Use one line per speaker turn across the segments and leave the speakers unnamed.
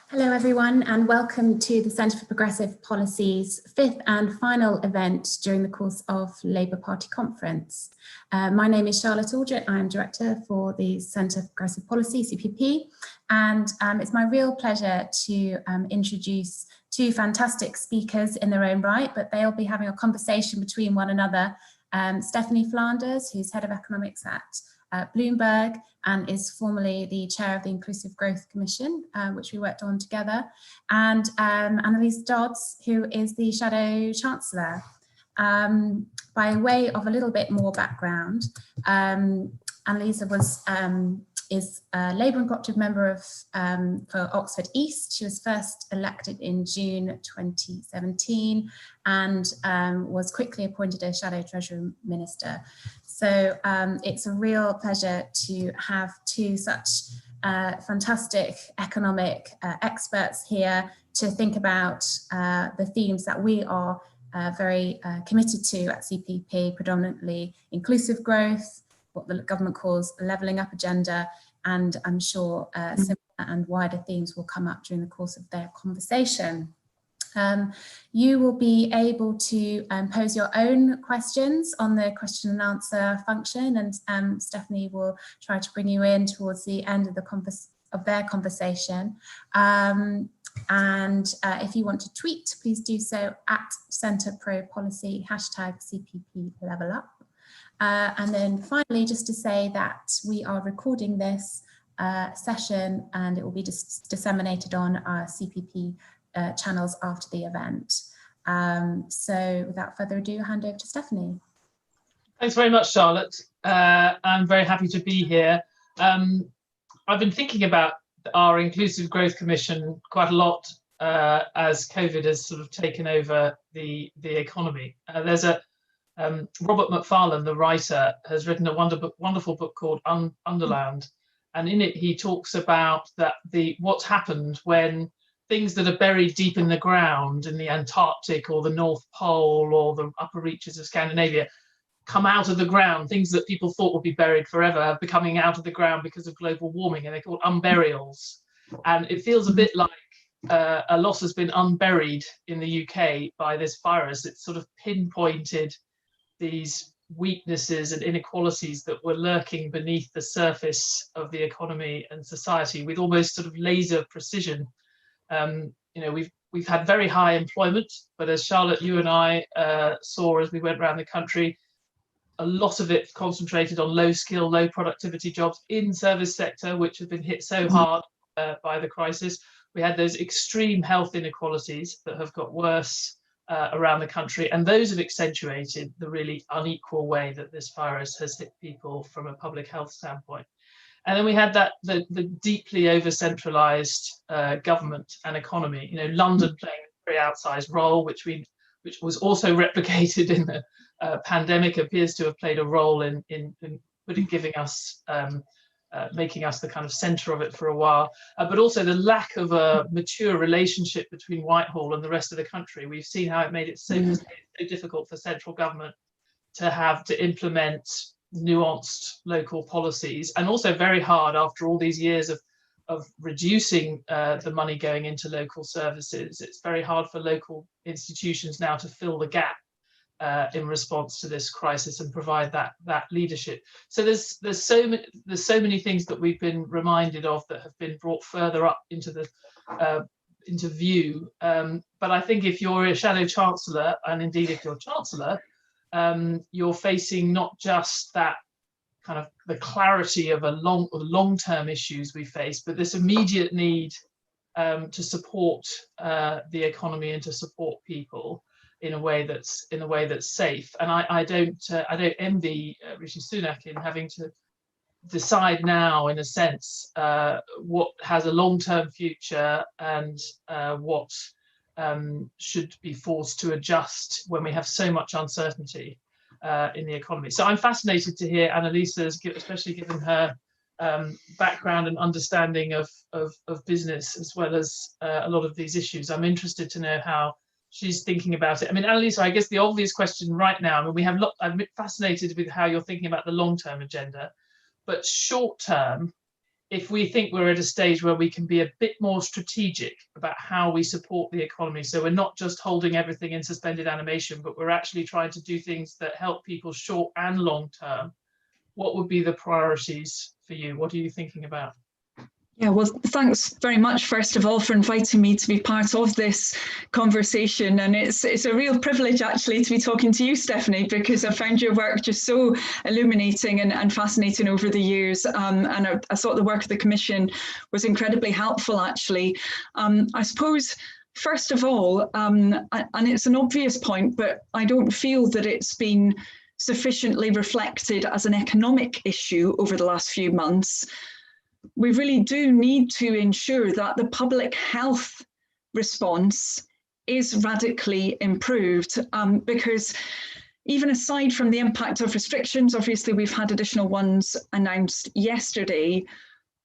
Hello everyone, and welcome to the Centre for Progressive Policy's fifth and final event during the course of Labour Party Conference. My name is Charlotte Aldrett. I am Director for the Centre for Progressive Policy, CPP, and it's my real pleasure to introduce two fantastic speakers in their own right, but they'll be having a conversation between one another. Stephanie Flanders, who's Head of Economics at Bloomberg and is formerly the chair of the Inclusive Growth Commission, which we worked on together, and Anneliese Dodds, who is the Shadow Chancellor. By way of a little bit more background, Anneliese is a Labour and cooperative member for Oxford East. She was first elected in June 2017 and was quickly appointed as Shadow Treasury Minister. So it's a real pleasure to have two such fantastic economic experts here to think about the themes that we are very committed to at CPP, predominantly inclusive growth, what the government calls a levelling up agenda, and I'm sure similar and wider themes will come up during the course of their conversation. You will be able to pose your own questions on the question and answer function, and Stephanie will try to bring you in towards the end of their conversation. If you want to tweet, please do so at CentreProPolicy, #CPPLevelUp. And then finally, just to say that we are recording this session and it will be disseminated on our CPP channels after the event. So without further ado, I'll hand over to Stephanie.
Thanks very much, Charlotte. I'm very happy to be here. I've been thinking about our Inclusive Growth Commission quite a lot as COVID has sort of taken over the economy. There's a Robert Macfarlane, the writer, has written a wonderful book called Underland, and in it he talks about what's happened when things that are buried deep in the ground in the Antarctic or the North Pole or the upper reaches of Scandinavia come out of the ground. Things that people thought would be buried forever are becoming out of the ground because of global warming, and they're called unburials. And it feels a bit like a lot has been unburied in the UK by this virus. It's sort of pinpointed these weaknesses and inequalities that were lurking beneath the surface of the economy and society with almost sort of laser precision. We've had very high employment, but as Charlotte, you and I saw as we went around the country, a lot of it concentrated on low skill, low productivity jobs in service sector, which have been hit so hard by the crisis. We had those extreme health inequalities that have got worse around the country, and those have accentuated the really unequal way that this virus has hit people from a public health standpoint. And then we had the deeply over-centralised government and economy. London playing a very outsized role, which was also replicated in the pandemic, appears to have played a role in giving us, making us the kind of centre of it for a while. But also the lack of a mature relationship between Whitehall and the rest of the country. We've seen how it made it so difficult for central government to implement nuanced local policies, and also very hard after all these years of reducing the money going into local services. It's very hard for local institutions now to fill the gap in response to this crisis and provide that leadership. So there's so many things that we've been reminded of that have been brought further up into view. But I think if you're a Shadow Chancellor, and indeed if you're Chancellor, you're facing not just that kind of the clarity of long-term issues we face, but this immediate need to support the economy and to support people in a way that's safe. And I don't envy Rishi Sunak in having to decide now, in a sense, what has a long-term future and what should be forced to adjust when we have so much uncertainty in the economy. So I'm fascinated to hear Anneliese's, especially given her background and understanding of business as well as a lot of these issues. I'm interested to know how she's thinking about it. I mean, Anneliese, I guess the obvious question right now, I mean, I'm fascinated with how you're thinking about the long-term agenda, but short-term, if we think we're at a stage where we can be a bit more strategic about how we support the economy, so we're not just holding everything in suspended animation, but we're actually trying to do things that help people short and long term, what would be the priorities for you? What are you thinking about?
Yeah, well, thanks very much, first of all, for inviting me to be part of this conversation. And it's a real privilege, actually, to be talking to you, Stephanie, because I found your work just so illuminating and fascinating over the years. And I thought the work of the Commission was incredibly helpful, actually. I suppose, first of all, and it's an obvious point, but I don't feel that it's been sufficiently reflected as an economic issue over the last few months. We really do need to ensure that the public health response is radically improved, because even aside from the impact of restrictions, obviously we've had additional ones announced yesterday,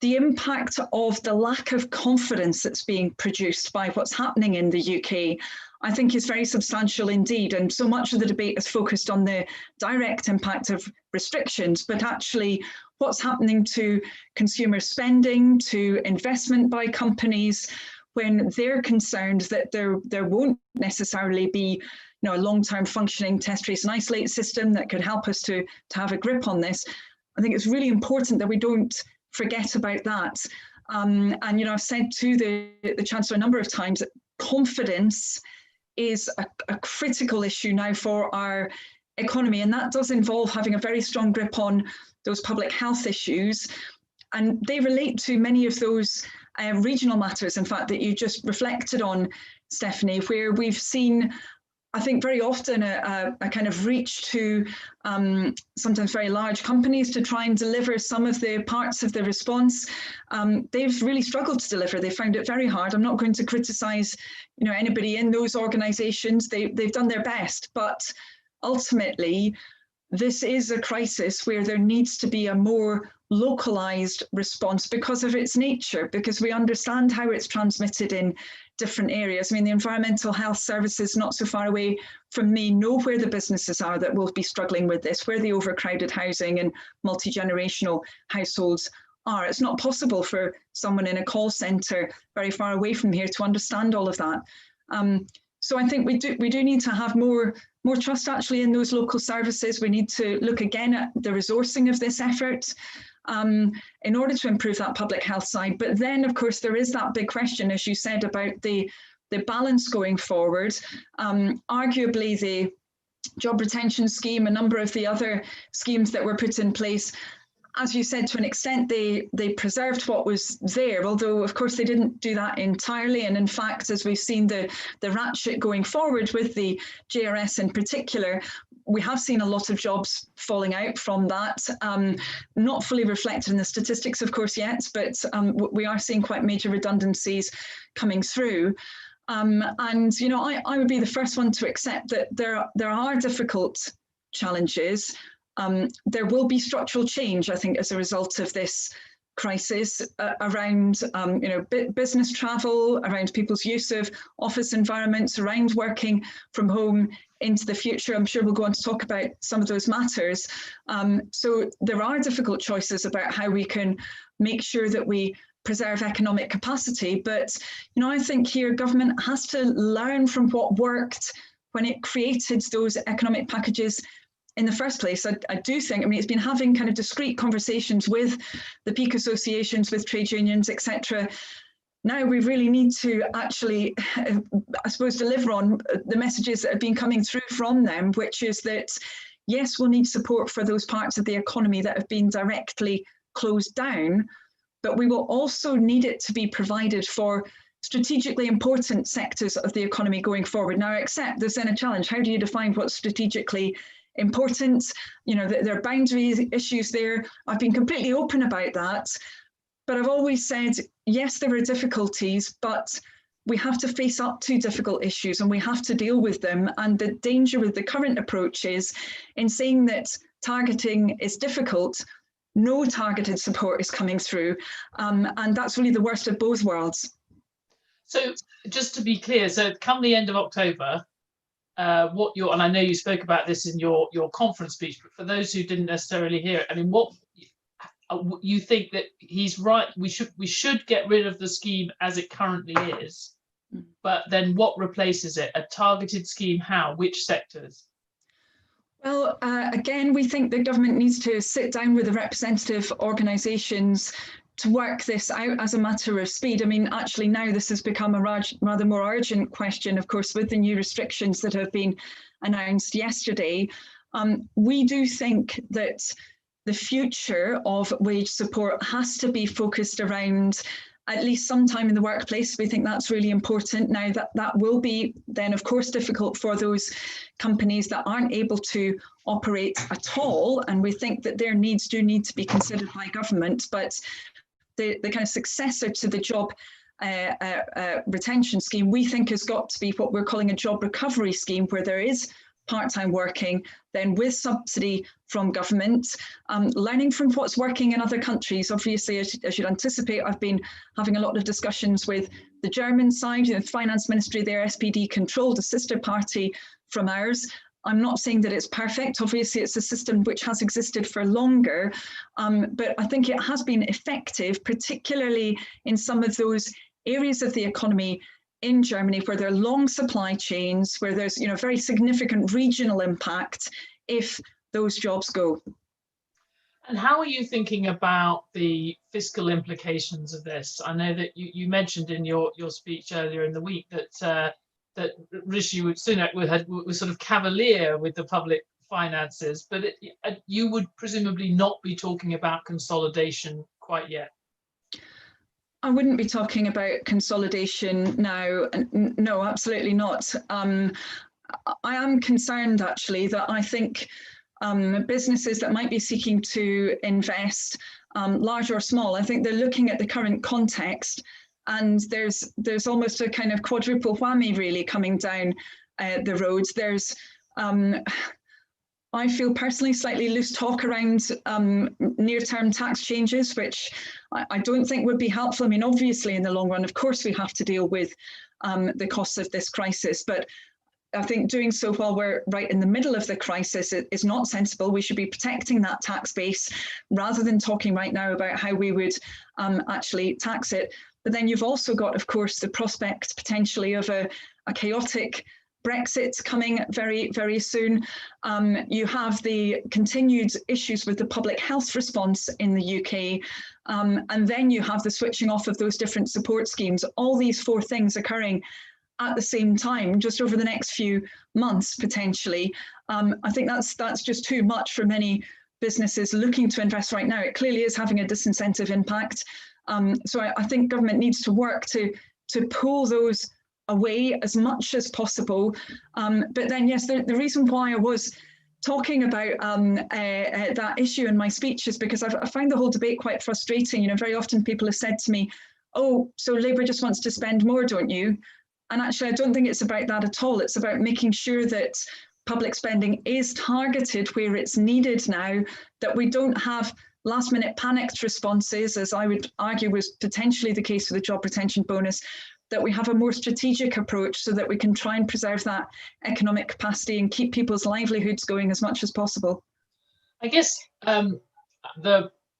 the impact of the lack of confidence that's being produced by what's happening in the UK, I think is very substantial indeed. And so much of the debate is focused on the direct impact of restrictions, but actually what's happening to consumer spending, to investment by companies, when they're concerned that there won't necessarily be a long-term functioning test, trace and isolate system that could help us to have a grip on this. I think it's really important that we don't forget about that. And I've said to the Chancellor a number of times that confidence is a critical issue now for our economy, and that does involve having a very strong grip on those public health issues, and they relate to many of those regional matters, in fact, that you just reflected on, Stephanie, where we've seen, I think, very often a kind of reach to sometimes very large companies to try and deliver some of the parts of the response. They've really struggled to deliver. They found it very hard. I'm not going to criticise, anybody in those organisations. They've done their best, but ultimately, this is a crisis where there needs to be a more localised response because of its nature, because we understand how it's transmitted in different areas. I mean, the environmental health services not so far away from me know where the businesses are that will be struggling with this, where the overcrowded housing and multi-generational households are. It's not possible for someone in a call centre very far away from here to understand all of that. So I think we do need to have more trust actually in those local services. We need to look again at the resourcing of this effort in order to improve that public health side. But then, of course, there is that big question, as you said, about the balance going forward. Arguably, the job retention scheme, a number of the other schemes that were put in place, as you said, to an extent, they preserved what was there, although, of course, they didn't do that entirely. And in fact, as we've seen the ratchet going forward with the JRS in particular, we have seen a lot of jobs falling out from that, not fully reflected in the statistics, of course, yet, but we are seeing quite major redundancies coming through. And, I would be the first one to accept that there are difficult challenges. There will be structural change, I think, as a result of this crisis around, business travel, around people's use of office environments, around working from home into the future. I'm sure we'll go on to talk about some of those matters. So there are difficult choices about how we can make sure that we preserve economic capacity. But, I think here government has to learn from what worked when it created those economic packages in the first place. I do think, it's been having kind of discrete conversations with the peak associations, with trade unions, etc. Now we really need to actually, I suppose, deliver on the messages that have been coming through from them, which is that, yes, we'll need support for those parts of the economy that have been directly closed down, but we will also need it to be provided for strategically important sectors of the economy going forward. Now, I accept there's then a challenge. How do you define what's strategically important? There are boundary issues there. I've been completely open about that, but I've always said, yes, there are difficulties, but we have to face up to difficult issues and we have to deal with them. And the danger with the current approach is in saying that targeting is difficult, no targeted support is coming through. And that's really the worst of both worlds.
So just to be clear, so come the end of October, and I know you spoke about this in your conference speech, but for those who didn't necessarily hear it, what you think that he's right, we should get rid of the scheme as it currently is, but then what replaces it? A targeted scheme? How? Which sectors?
Well, again, we think the government needs to sit down with the representative organisations to work this out as a matter of speed. I mean, actually now this has become a rather more urgent question, of course, with the new restrictions that have been announced yesterday. We do think that the future of wage support has to be focused around at least some time in the workplace. We think that's really important. Now that will be then of course difficult for those companies that aren't able to operate at all, and we think that their needs do need to be considered by government. But the kind of successor to the job retention scheme, we think, has got to be what we're calling a job recovery scheme, where there is part-time working, then with subsidy from government, learning from what's working in other countries. Obviously, as you'd anticipate, I've been having a lot of discussions with the German side, the finance ministry, their SPD controlled, a sister party from ours. I'm not saying that it's perfect. Obviously, it's a system which has existed for longer, but I think it has been effective, particularly in some of those areas of the economy in Germany where there are long supply chains, where there's very significant regional impact if those jobs go.
And how are you thinking about the fiscal implications of this? I know that you mentioned in your speech earlier in the week that Rishi Sunak was sort of cavalier with the public finances, but you would presumably not be talking about consolidation quite yet.
I wouldn't be talking about consolidation now. No, absolutely not. I am concerned, actually, that I think businesses that might be seeking to invest, large or small, I think they're looking at the current context, and there's almost a kind of quadruple whammy really coming down the roads. There's I feel personally slightly loose talk around near-term tax changes, which I don't think would be helpful. I mean, obviously, in the long run, of course, we have to deal with the costs of this crisis, but I think doing so while we're right in the middle of the crisis is not sensible. We should be protecting that tax base rather than talking right now about how we would actually tax it. But then you've also got, of course, the prospect potentially of a chaotic Brexit coming very, very soon. You have the continued issues with the public health response in the UK. And then you have the switching off of those different support schemes. All these four things occurring at the same time, just over the next few months, potentially. I think that's just too much for many businesses looking to invest right now. It clearly is having a disincentive impact. So I think government needs to work to pull those away as much as possible. But then, yes, the reason why I was talking about that issue in my speech is because I find the whole debate quite frustrating. Very often people have said to me, oh, so Labour just wants to spend more, don't you? And actually, I don't think it's about that at all. It's about making sure that public spending is targeted where it's needed now, that we don't have last-minute panicked responses, as I would argue was potentially the case for the job retention bonus, that we have a more strategic approach so that we can try and preserve that economic capacity and keep people's livelihoods going as much as possible.
I guess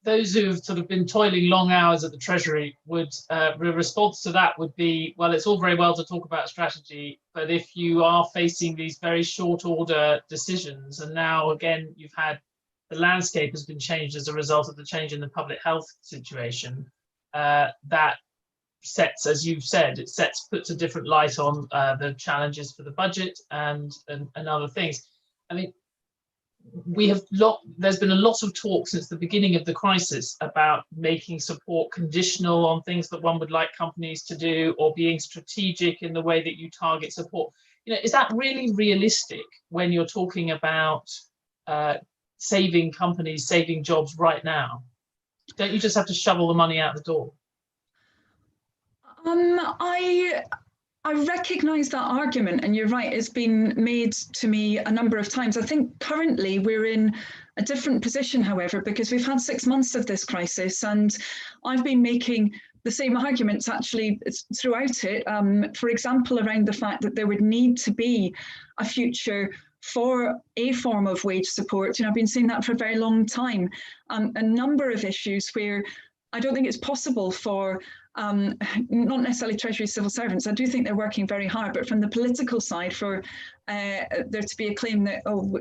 those who've sort of been toiling long hours at the Treasury would, the response to that would be, well, it's all very well to talk about strategy, but if you are facing these very short order decisions, and now again, you've had the landscape has been changed as a result of the change in the public health situation, that sets, as you've said, puts a different light on the challenges for the budget and other things. I mean, there's been a lot of talk since the beginning of the crisis about making support conditional on things that one would like companies to do, or being strategic in the way that you target support. Is that really realistic when you're talking about saving companies, saving jobs right now? Don't you just have to shovel the money out the door?
I recognise that argument, and you're right, it's been made to me a number of times. I think currently we're in a different position, however, because we've had 6 months of this crisis, and I've been making the same arguments actually throughout it. For example, around the fact that there would need to be a future for a form of wage support. I've been saying that for a very long time. A number of issues where I don't think it's possible for not necessarily Treasury civil servants. I do think they're working very hard, but from the political side, for there to be a claim that, oh,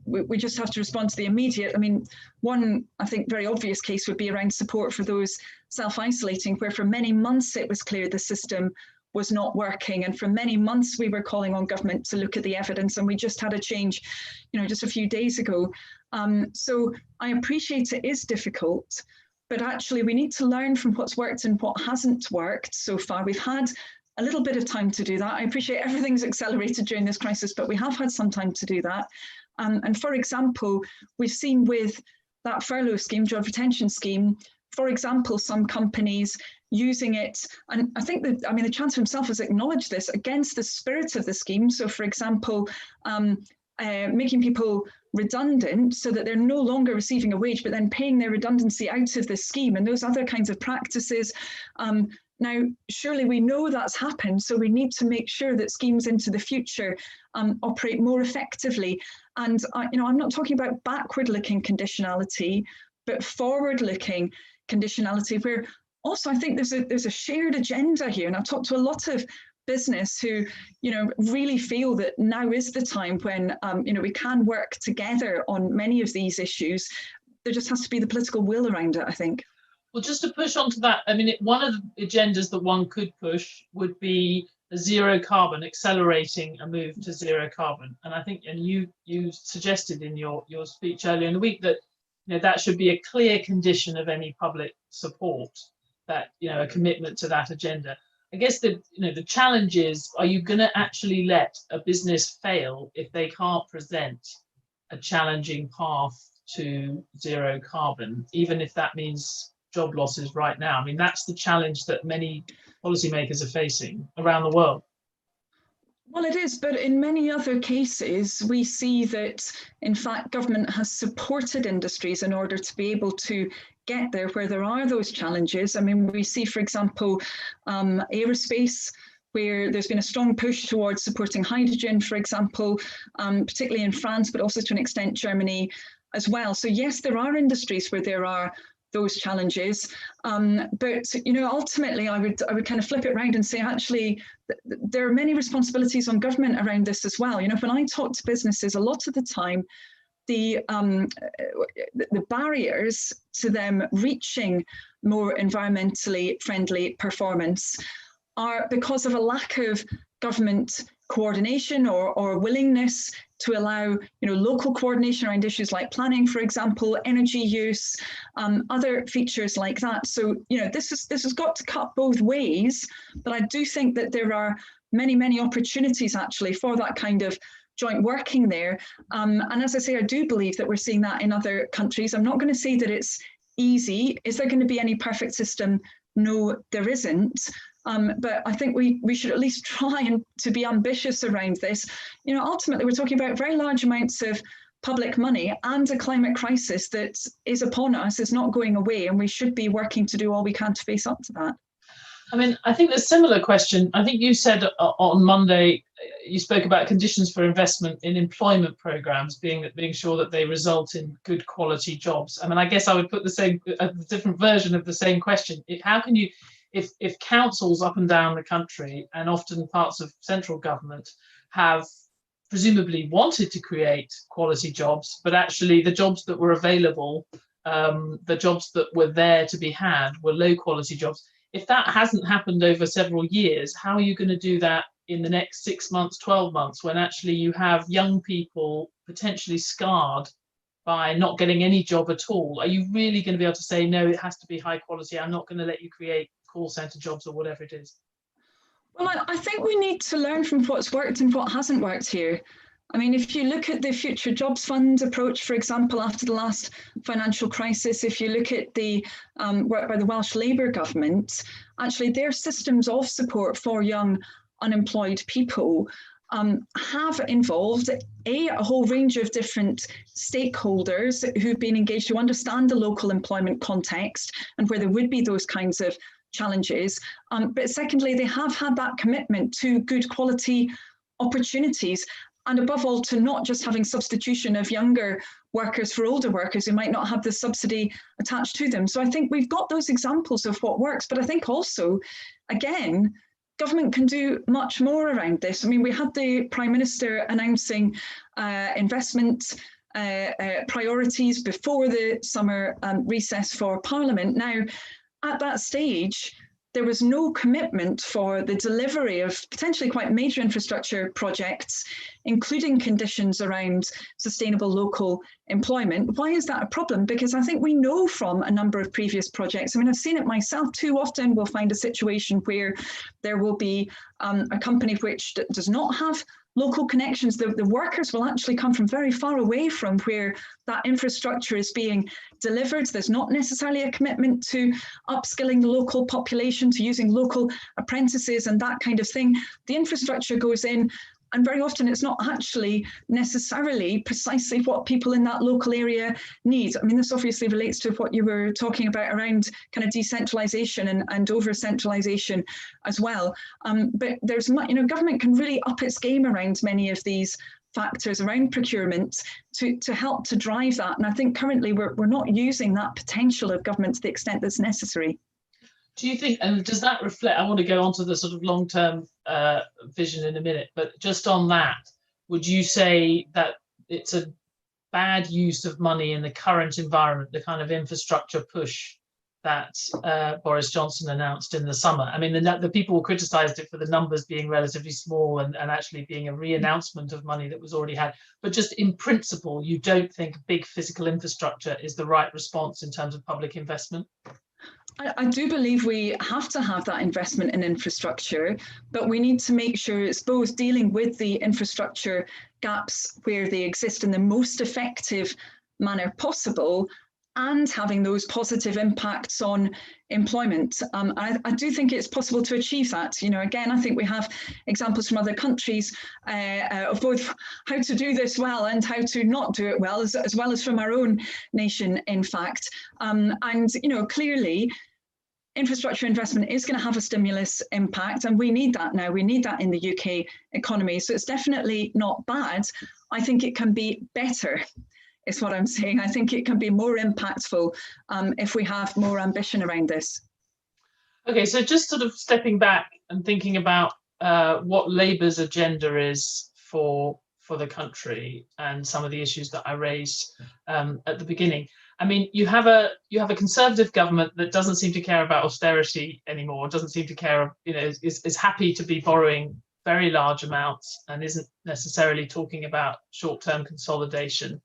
we just have to respond to the immediate. I mean, one, I think, very obvious case would be around support for those self-isolating, where for many months it was clear the system was not working, and for many months we were calling on government to look at the evidence, and we just had a change, just a few days ago. So I appreciate it is difficult, but actually we need to learn from what's worked and what hasn't worked so far. We've had a little bit of time to do that. I appreciate everything's accelerated during this crisis, but we have had some time to do that. And for example, we've seen with that furlough scheme, job retention scheme, for example, some companies using it, and I think that, the Chancellor himself has acknowledged this, against the spirit of the scheme. So for example, making people redundant so that they're no longer receiving a wage, but then paying their redundancy out of the scheme, and those other kinds of practices. Now, surely we know that's happened, so we need to make sure that schemes into the future operate more effectively. And I'm not talking about backward-looking conditionality, but forward-looking conditionality, where also I think there's a shared agenda here. And I've talked to a lot of business who, really feel that now is the time when, we can work together on many of these issues. There just has to be the political will around it, I think.
Well, just to push on to that, one of the agendas that one could push would be a zero carbon, accelerating a move to zero carbon. And I think, and you suggested in your speech earlier in the week that that should be a clear condition of any public support, that a commitment to that agenda. I guess the challenge is, are you going to actually let a business fail if they can't present a challenging path to zero carbon, even if that means job losses right now? That's the challenge that many policymakers are facing around the world.
Well, it is, but in many other cases, we see that, in fact, government has supported industries in order to be able to get there where there are those challenges. We see, for example, aerospace, where there's been a strong push towards supporting hydrogen, for example, particularly in France, but also to an extent Germany as well. So yes, there are industries where there are those challenges, but ultimately I would kind of flip it around and say, actually, there are many responsibilities on government around this as well. When I talk to businesses, a lot of the time, the barriers to them reaching more environmentally friendly performance are because of a lack of government coordination or willingness to allow local coordination around issues like planning, for example, energy use, other features like that. So this has got to cut both ways, but I do think that there are many opportunities actually for that kind of joint working there. And as I say, I do believe that we're seeing that in other countries. I'm not going to say that it's easy. Is there going to be any perfect system? No, there isn't. But I think we should at least try and to be ambitious around this. Ultimately, we're talking about very large amounts of public money and a climate crisis that is upon us, is not going away, and we should be working to do all we can to face up to that.
I think there's a similar question. I think you said on Monday, you spoke about conditions for investment in employment programs being sure that they result in good quality jobs. I guess I would put a different version of the same question. How can you, if councils up and down the country, and often parts of central government, have presumably wanted to create quality jobs, but actually the jobs that were available, the jobs that were there to be had, were low quality jobs. If that hasn't happened over several years, how are you going to do that in the next 6 months, 12 months, when actually you have young people potentially scarred by not getting any job at all? Are you really going to be able to say, no, it has to be high quality, I'm not going to let you create call centre jobs or whatever it is?
Well, I think we need to learn from what's worked and what hasn't worked here. If you look at the Future Jobs Fund approach, for example, after the last financial crisis, if you look at the work by the Welsh Labour government, actually their systems of support for young unemployed people have involved a whole range of different stakeholders who've been engaged to understand the local employment context and where there would be those kinds of challenges. But secondly, they have had that commitment to good quality opportunities. and above all, to not just having substitution of younger workers for older workers who might not have the subsidy attached to them. So I think we've got those examples of what works, but I think also, again, government can do much more around this. I mean, we had the Prime Minister announcing investment priorities before the summer recess for Parliament. Now, at that stage, there was no commitment for the delivery of potentially quite major infrastructure projects, including conditions around sustainable local employment. Why is that a problem? Because I think we know from a number of previous projects, I mean, I've seen it myself too often, we'll find a situation where there will be a company which does not have local connections. The workers will actually come from very far away from where that infrastructure is being delivered. There's not necessarily a commitment to upskilling the local population, to using local apprentices and that kind of thing. The infrastructure goes in, and very often it's not actually necessarily precisely what people in that local area need. I mean, this obviously relates to what you were talking about around kind of decentralisation and over-centralisation as well. But there's, government can really up its game around many of these factors around procurement to help to drive that. And I think currently we're not using that potential of government to the extent that's necessary.
Do you think, and does that reflect, I want to go on to the sort of long-term vision in a minute, but just on that, would you say that it's a bad use of money in the current environment, the kind of infrastructure push that Boris Johnson announced in the summer? I mean, the people criticised it for the numbers being relatively small and actually being a re-announcement of money that was already had. But just in principle, you don't think big physical infrastructure is the right response in terms of public investment?
I do believe we have to have that investment in infrastructure, but we need to make sure it's both dealing with the infrastructure gaps where they exist in the most effective manner possible and having those positive impacts on employment. I do think it's possible to achieve that. Again, I think we have examples from other countries of both how to do this well and how to not do it well, as well as from our own nation, in fact. Clearly, infrastructure investment is going to have a stimulus impact, and we need that now. We need that in the UK economy. So it's definitely not bad. I think it can be better, is what I'm saying. I think it can be more impactful if we have more ambition around this.
Okay, so just sort of stepping back and thinking about what Labour's agenda is for the country and some of the issues that I raised at the beginning. I mean, you have a Conservative government that doesn't seem to care about austerity anymore, doesn't seem to care, is happy to be borrowing very large amounts and isn't necessarily talking about short-term consolidation,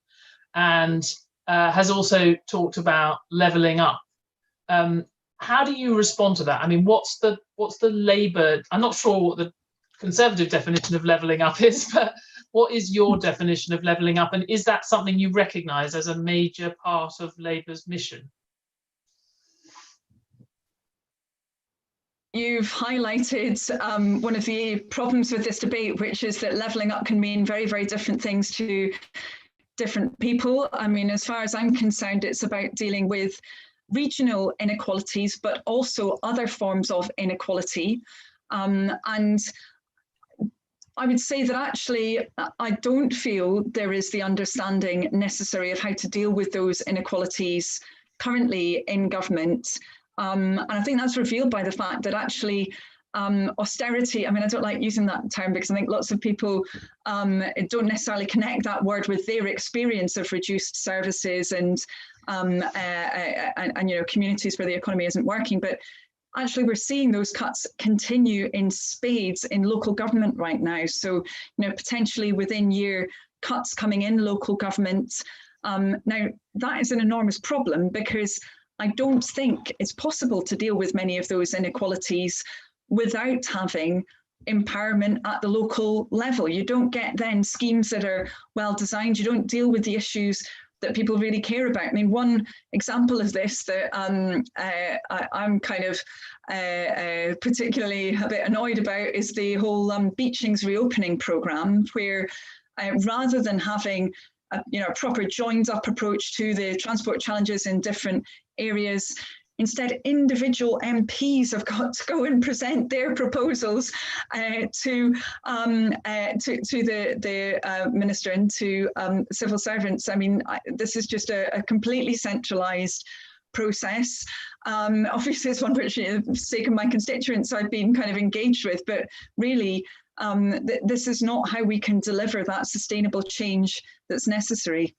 and has also talked about levelling up. How do you respond to that? I mean, what's the Labour? I'm not sure what the Conservative definition of levelling up is, but what is your definition of levelling up? And is that something you recognise as a major part of Labour's mission?
You've highlighted one of the problems with this debate, which is that levelling up can mean very, very different things to different people. I mean, as far as I'm concerned, it's about dealing with regional inequalities, but also other forms of inequality. And I would say that actually, I don't feel there is the understanding necessary of how to deal with those inequalities currently in government. And I think that's revealed by the fact that actually austerity, I mean, I don't like using that term because I think lots of people don't necessarily connect that word with their experience of reduced services and communities where the economy isn't working. But actually, we're seeing those cuts continue in spades in local government right now. So, potentially within year cuts coming in local government. Now, that is an enormous problem because I don't think it's possible to deal with many of those inequalities without having empowerment at the local level. You don't get then schemes that are well designed. You don't deal with the issues that people really care about. I mean, one example of this that I'm kind of particularly a bit annoyed about is the whole Beechings reopening programme, where rather than having a proper joined up approach to the transport challenges in different areas, Instead, individual MPs have got to go and present their proposals to the minister and to civil servants. I mean, this is just a completely centralised process. Obviously, it's one which, for the sake of my constituents, I've been kind of engaged with, but really, this is not how we can deliver that sustainable change that's necessary.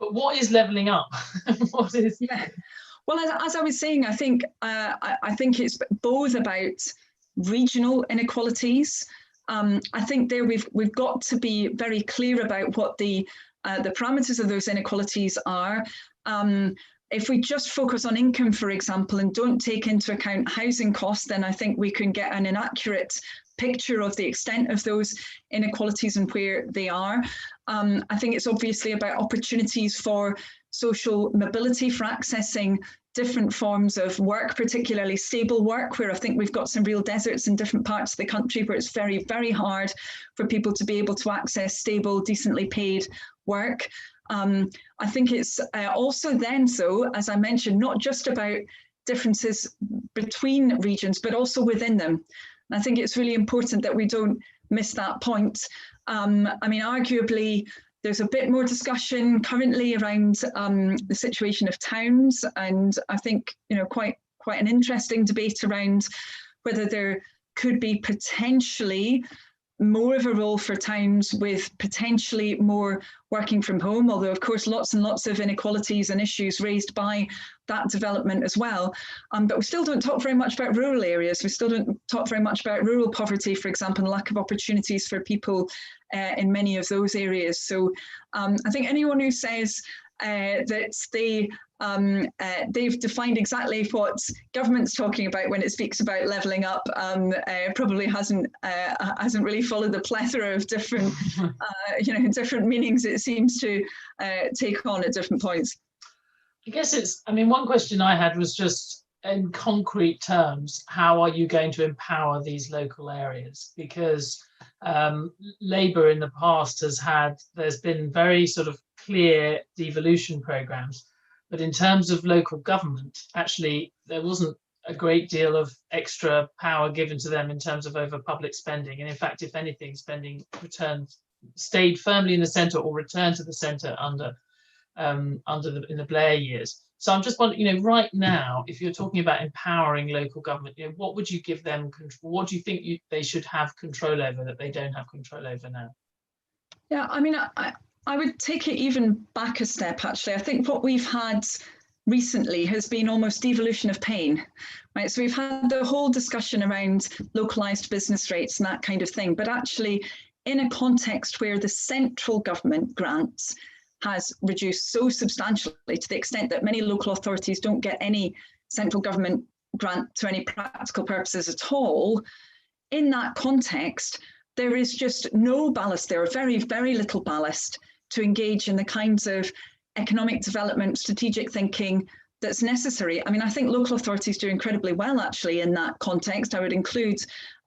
But what is levelling up? What is?
Yeah. Well, as I was saying, I think it's both about regional inequalities. I think there we've got to be very clear about what the parameters of those inequalities are. If we just focus on income, for example, and don't take into account housing costs, then I think we can get an inaccurate picture of the extent of those inequalities and where they are. I think it's obviously about opportunities for social mobility, for accessing different forms of work, particularly stable work, where I think we've got some real deserts in different parts of the country where it's very, very hard for people to be able to access stable, decently paid work. I think it's also then, so as I mentioned, not just about differences between regions, but also within them. And I think it's really important that we don't miss that point. I mean, arguably, there's a bit more discussion currently around the situation of towns, and I think, you know, quite an interesting debate around whether there could be potentially more of a role for towns with potentially more working from home, although of course lots and lots of inequalities and issues raised by that development as well. But we still don't talk very much about rural areas. We still don't talk very much about rural poverty, for example, and lack of opportunities for people in many of those areas. So I think anyone who says that they've defined exactly what government's talking about when it speaks about levelling up, probably hasn't really followed the plethora of different different meanings it seems to take on at different points.
I guess I mean, one question I had was just in concrete terms, how are you going to empower these local areas? Because Labour in the past there's been very sort of clear devolution programs, but in terms of local government, actually, there wasn't a great deal of extra power given to them in terms of over public spending. And in fact, if anything, spending stayed firmly in the centre or returned to the centre in the Blair years. So I'm just wondering, you know, right now, if you're talking about empowering local government, you know, what would you give them control? What do you think they should have control over that they don't have control over now?
Yeah, I mean, I would take it even back a step, actually. I think what we've had recently has been almost devolution of pain, right? So we've had the whole discussion around localised business rates and that kind of thing, but actually in a context where the central government grants has reduced so substantially to the extent that many local authorities don't get any central government grant to any practical purposes at all. In that context, there is just no ballast there, very, very little ballast to engage in the kinds of economic development, strategic thinking that's necessary. I mean, I think local authorities do incredibly well, actually, in that context. I would include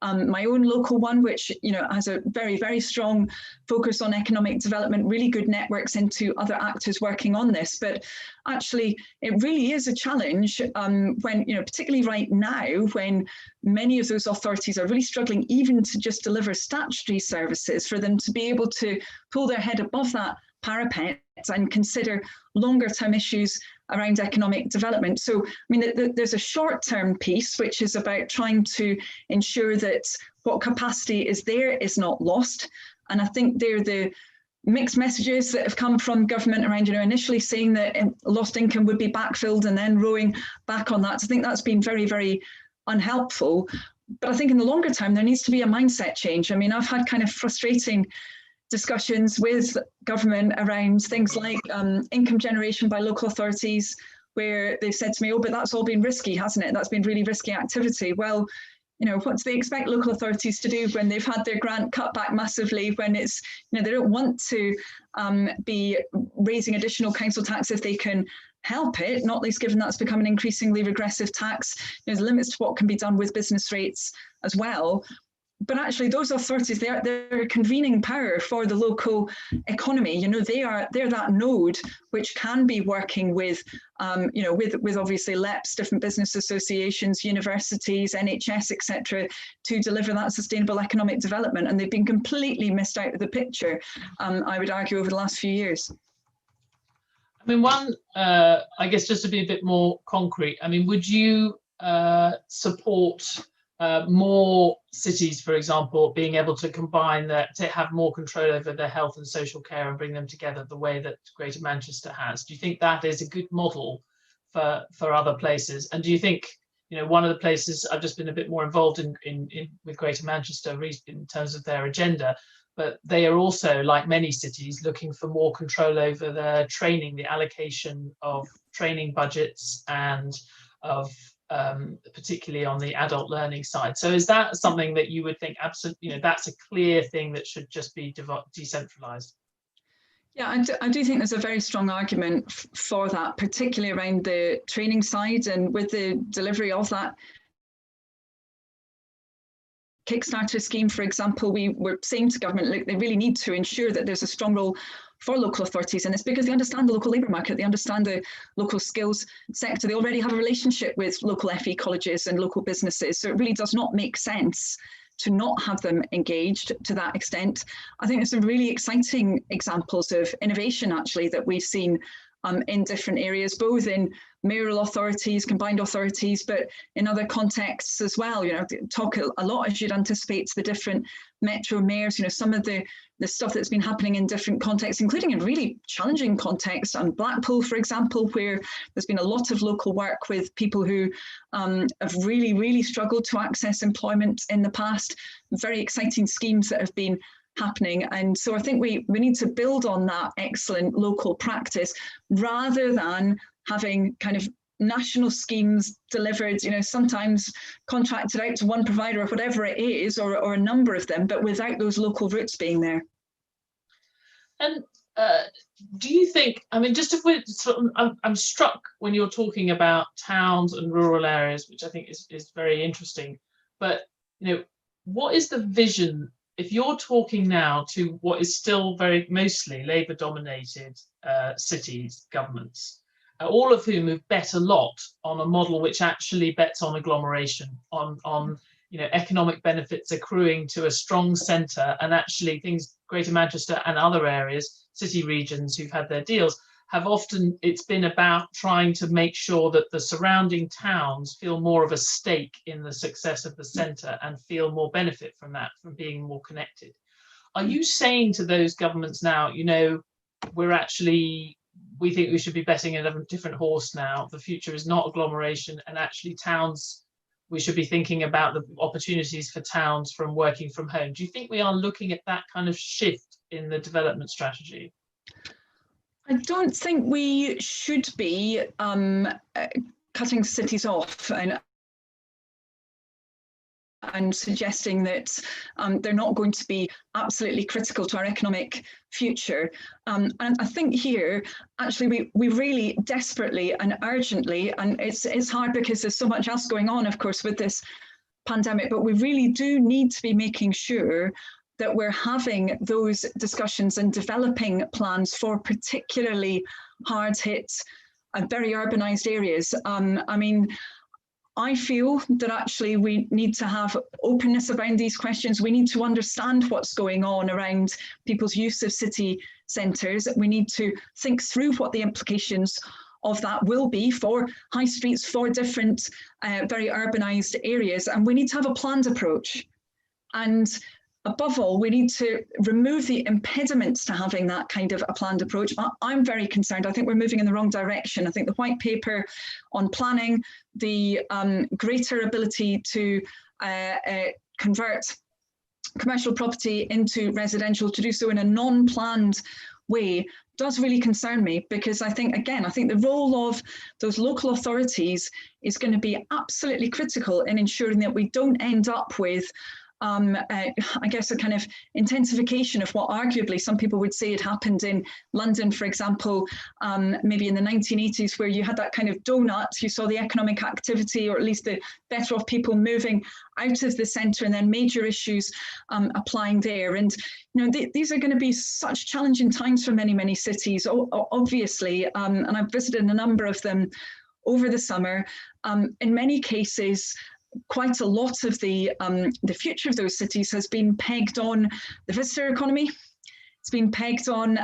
my own local one, which, you know, has a very, very strong focus on economic development, really good networks into other actors working on this. But actually, it really is a challenge when, you know, particularly right now, when many of those authorities are really struggling even to just deliver statutory services, for them to be able to pull their head above that parapet and consider longer term issues around economic development. So, I mean, there's a short-term piece, which is about trying to ensure that what capacity is there is not lost. And I think they're the mixed messages that have come from government around, you know, initially saying that lost income would be backfilled and then rowing back on that. So I think that's been very, very unhelpful. But I think in the longer term, there needs to be a mindset change. I mean, I've had kind of frustrating discussions with government around things like income generation by local authorities, where they've said to me, oh, but that's all been risky, hasn't it? That's been really risky activity. Well, you know, what do they expect local authorities to do when they've had their grant cut back massively, when it's, you know, they don't want to be raising additional council tax if they can help it, not least given that's become an increasingly regressive tax. There's limits to what can be done with business rates as well. but actually those authorities, they're a convening power for the local economy. You know, they're that node which can be working with, you know, with obviously LEPs, different business associations, universities, NHS, etc., to deliver that sustainable economic development. And they've been completely missed out of the picture, I would argue, over the last few years.
I mean, I guess just to be a bit more concrete, I mean, would you support more cities, for example, being able to combine that, to have more control over their health and social care and bring them together the way that Greater Manchester has? Do you think that is a good model for other places? And do you think, you know, one of the places I've just been a bit more involved in with Greater Manchester in terms of their agenda, but they are also, like many cities, looking for more control over their training, the allocation of training budgets and of particularly on the adult learning side. So is that something that you would think absolutely, you know, that's a clear thing that should just be decentralized?
Yeah, I do think there's a very strong argument for that, particularly around the training side, and with the delivery of that Kickstarter scheme, for example, we were saying to government, look, they really need to ensure that there's a strong role for local authorities, and it's because they understand the local labour market, they understand the local skills sector, they already have a relationship with local FE colleges and local businesses, so it really does not make sense to not have them engaged to that extent. I think there's some really exciting examples of innovation actually that we've seen in different areas, both in mayoral authorities, combined authorities, but in other contexts as well. You know, talk a lot, as you'd anticipate, to the different metro mayors. You know, some of the stuff that's been happening in different contexts, including in really challenging contexts. Blackpool, for example, where there's been a lot of local work with people who have really struggled to access employment in the past. Very exciting schemes that have been happening. And so I think we need to build on that excellent local practice rather than having kind of national schemes delivered, you know, sometimes contracted out to one provider or whatever it is, or a number of them, but without those local roots being there.
And do you think, I mean, just if we're sort of, I'm struck when you're talking about towns and rural areas, which I think is very interesting, but, you know, what is the vision? If you're talking now to what is still very mostly Labour dominated cities, governments, all of whom have bet a lot on a model which actually bets on agglomeration, on you know, economic benefits accruing to a strong centre, and actually things, Greater Manchester and other areas, city regions who've had their deals, have often, it's been about trying to make sure that the surrounding towns feel more of a stake in the success of the centre and feel more benefit from that, from being more connected. Are you saying to those governments now, you know, we think we should be betting a different horse now, the future is not agglomeration, and actually towns, we should be thinking about the opportunities for towns from working from home? Do you think we are looking at that kind of shift in the development strategy?
I don't think we should be cutting cities off and suggesting that they're not going to be absolutely critical to our economic future. And I think here, actually, we really desperately and urgently, and it's hard because there's so much else going on, of course, with this pandemic, but we really do need to be making sure that we're having those discussions and developing plans for particularly hard hit and very urbanized areas. I mean, I feel that actually we need to have openness around these questions. We need to understand what's going on around people's use of city centres. We need to think through what the implications of that will be for high streets, for different very urbanised areas. And we need to have a planned approach. And above all, we need to remove the impediments to having that kind of a planned approach. I'm very concerned. I think we're moving in the wrong direction. I think the white paper on planning, the greater ability to convert commercial property into residential, to do so in a non-planned way, does really concern me, because I think, again, I think the role of those local authorities is going to be absolutely critical in ensuring that we don't end up with I guess, a kind of intensification of what arguably some people would say had happened in London, for example, maybe in the 1980s, where you had that kind of donut. You saw the economic activity, or at least the better off people, moving out of the centre, and then major issues applying there. And these are going to be such challenging times for many, many cities, obviously. And I've visited a number of them over the summer. In many cases, quite a lot of the future of those cities has been pegged on the visitor economy. It's been pegged on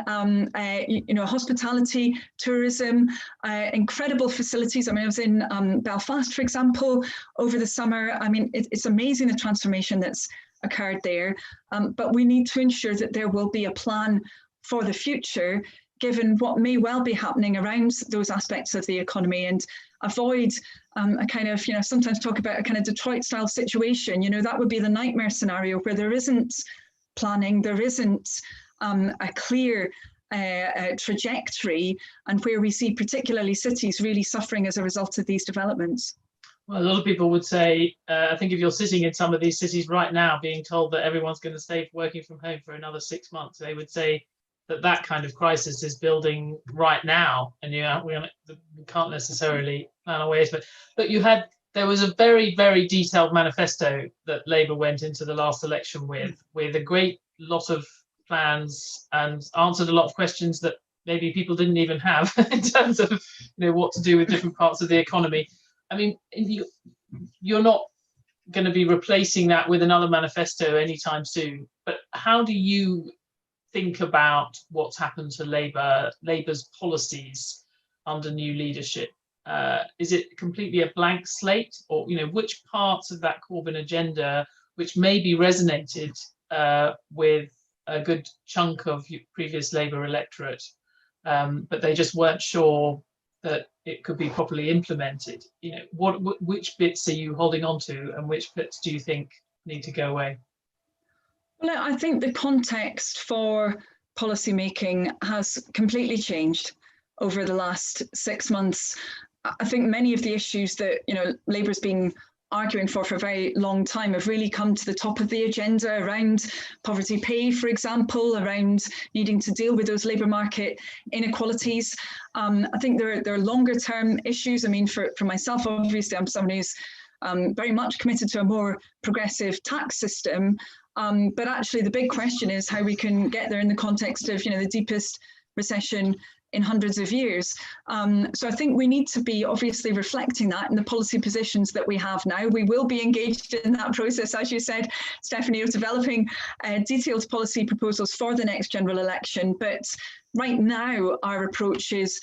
hospitality, tourism, incredible facilities. I mean, I was in Belfast, for example, over the summer. I mean, it's amazing the transformation that's occurred there. But we need to ensure that there will be a plan for the future, given what may well be happening around those aspects of the economy, and avoid a kind of, sometimes talk about a kind of Detroit-style situation. That would be the nightmare scenario, where there isn't planning, there isn't a clear trajectory, and where we see particularly cities really suffering as a result of these developments.
Well, a lot of people would say, I think if you're sitting in some of these cities right now being told that everyone's going to stay working from home for another 6 months, they would say that kind of crisis is building right now, and we can't necessarily plan our ways. But there was a very, very detailed manifesto that Labour went into the last election with a great lot of plans, and answered a lot of questions that maybe people didn't even have in terms of what to do with different parts of the economy. I mean, you're not going to be replacing that with another manifesto anytime soon. But how do you think about what's happened to Labour's policies under new leadership? Is it completely a blank slate, or which parts of that Corbyn agenda, which maybe resonated with a good chunk of previous Labour electorate, but they just weren't sure that it could be properly implemented? Which bits are you holding on to, and which bits do you think need to go away?
Well, I think the context for policy making has completely changed over the last 6 months. I think many of the issues that Labour's been arguing for a very long time have really come to the top of the agenda, around poverty pay, for example, around needing to deal with those labour market inequalities. I think there are longer term issues. I mean, for myself, obviously, I'm someone who's very much committed to a more progressive tax system. But actually, the big question is how we can get there in the context of the deepest recession in hundreds of years. So I think we need to be obviously reflecting that in the policy positions that we have now. We will be engaged in that process, as you said, Stephanie, of developing detailed policy proposals for the next general election. But right now, our approach is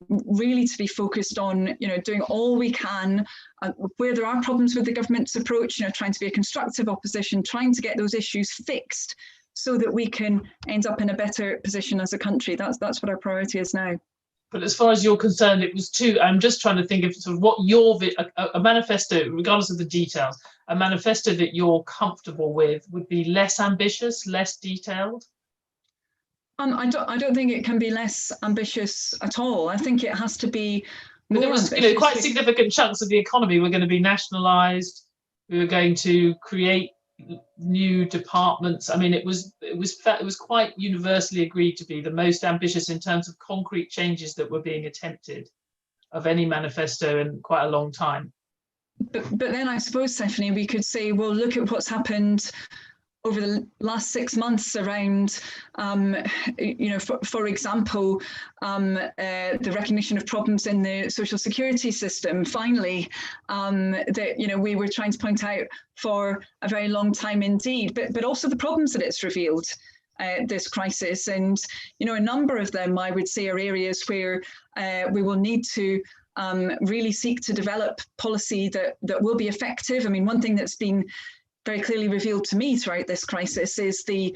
really to be focused on doing all we can where there are problems with the government's approach, trying to be a constructive opposition, trying to get those issues fixed, so that we can end up in a better position as a country. That's what our priority is now.
But as far as you're concerned, it was too. I'm just trying to think of sort of what a manifesto, regardless of the details, a manifesto that you're comfortable with would be less ambitious, less detailed.
I don't think it can be less ambitious at all. I think it has to be more
ambitious. Quite significant chunks of the economy were going to be nationalised. We were going to create new departments. I mean, it was quite universally agreed to be the most ambitious in terms of concrete changes that were being attempted of any manifesto in quite a long time.
But then I suppose, Stephanie, we could say, well, look at what's happened over the last 6 months around, for example, the recognition of problems in the social security system, finally, that, we were trying to point out for a very long time indeed, but also the problems that it's revealed, this crisis. And, a number of them, I would say, are areas where we will need to really seek to develop policy that will be effective. I mean, one thing that's been very clearly revealed to me throughout this crisis is the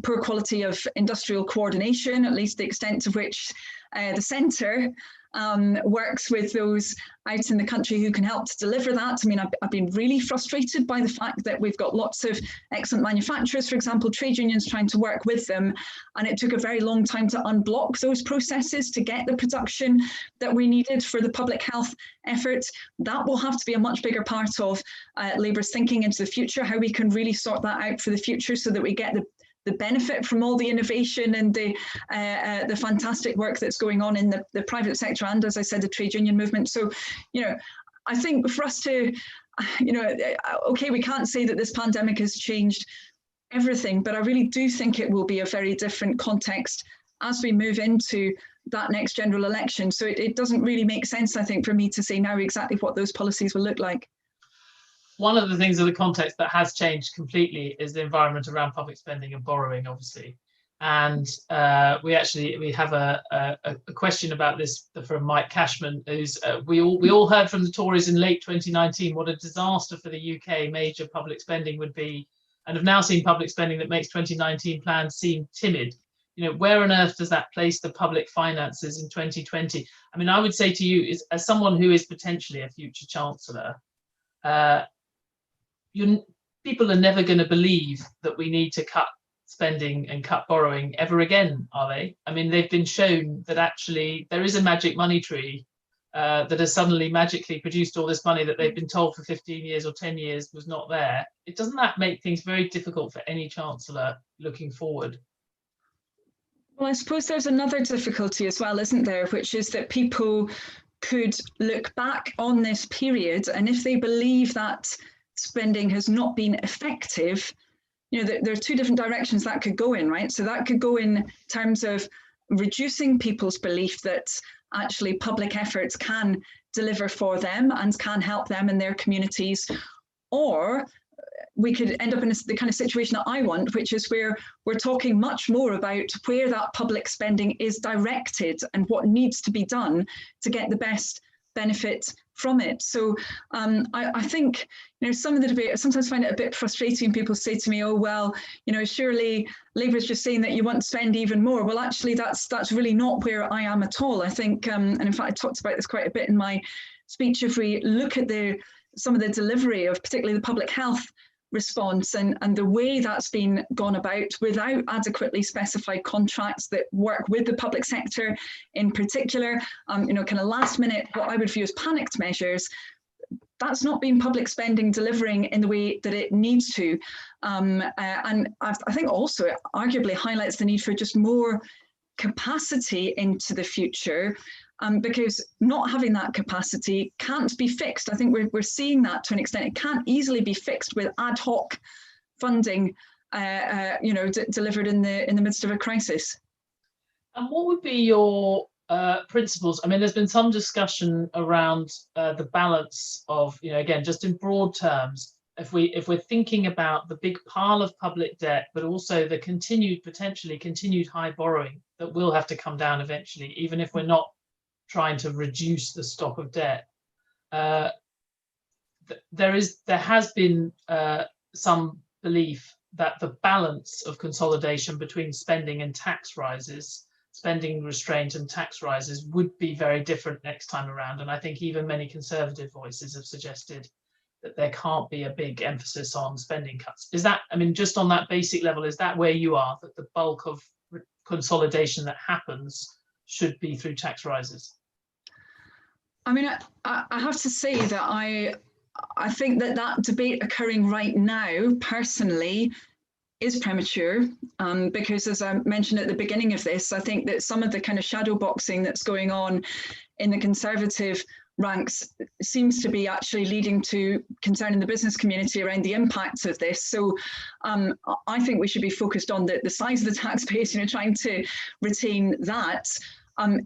poor quality of industrial coordination, at least the extent to which the centre works with those out in the country who can help to deliver that. I mean, I've been really frustrated by the fact that we've got lots of excellent manufacturers, for example, trade unions trying to work with them, and it took a very long time to unblock those processes to get the production that we needed for the public health effort. That will have to be a much bigger part of Labour's thinking into the future, how we can really sort that out for the future so that we get the benefit from all the innovation and the fantastic work that's going on in the private sector and, as I said, the trade union movement. So, I think for us to, okay, we can't say that this pandemic has changed everything, but I really do think it will be a very different context as we move into that next general election. So it doesn't really make sense, I think, for me to say now exactly what those policies will look like.
One of the things of the context that has changed completely is the environment around public spending and borrowing, obviously. And we have a question about this from Mike Cashman, who's we all heard from the Tories in late 2019 what a disaster for the UK major public spending would be, and have now seen public spending that makes 2019 plans seem timid. Where on earth does that place the public finances in 2020? I mean, I would say to you, as someone who is potentially a future Chancellor, people are never going to believe that we need to cut spending and cut borrowing ever again, are they? I mean, they've been shown that actually there is a magic money tree that has suddenly magically produced all this money that they've been told for 15 years or 10 years was not there. Doesn't that make things very difficult for any Chancellor looking forward?
Well, I suppose there's another difficulty as well, isn't there, which is that people could look back on this period, and if they believe that spending has not been effective, there are two different directions that could go in, right? So that could go in terms of reducing people's belief that actually public efforts can deliver for them and can help them in their communities, or we could end up in the kind of situation that I want, which is where we're talking much more about where that public spending is directed and what needs to be done to get the best benefit from it. So I think, some of the debate, I sometimes find it a bit frustrating. People say to me, oh, well, surely Labour's just saying that you want to spend even more. Well, actually, that's really not where I am at all. I think, and in fact, I talked about this quite a bit in my speech. If we look at some of the delivery of particularly the public health response and the way that's been gone about without adequately specified contracts that work with the public sector in particular, kind of last minute, what I would view as panicked measures, that's not been public spending delivering in the way that it needs to. And I think also it arguably highlights the need for just more capacity into the future, because not having that capacity can't be fixed. I think we're seeing that to an extent. It can't easily be fixed with ad hoc funding, delivered in the midst of a crisis.
And what would be your principles? I mean, there's been some discussion around the balance of, again, just in broad terms, if we're thinking about the big pile of public debt, but also the potentially continued high borrowing that will have to come down eventually, even if we're not trying to reduce the stock of debt. There has been some belief that the balance of consolidation between spending and tax rises, spending restraint and tax rises, would be very different next time around. And I think even many Conservative voices have suggested that there can't be a big emphasis on spending cuts. Is that, I mean, just on that basic level, is that where you are, that the bulk of consolidation that happens should be through tax rises?
I mean, I have to say that I think that debate occurring right now, personally, is premature, because as I mentioned at the beginning of this, I think that some of the kind of shadow boxing that's going on in the Conservative ranks seems to be actually leading to concern in the business community around the impacts of this. So I think we should be focused on the size of the tax base, trying to retain that.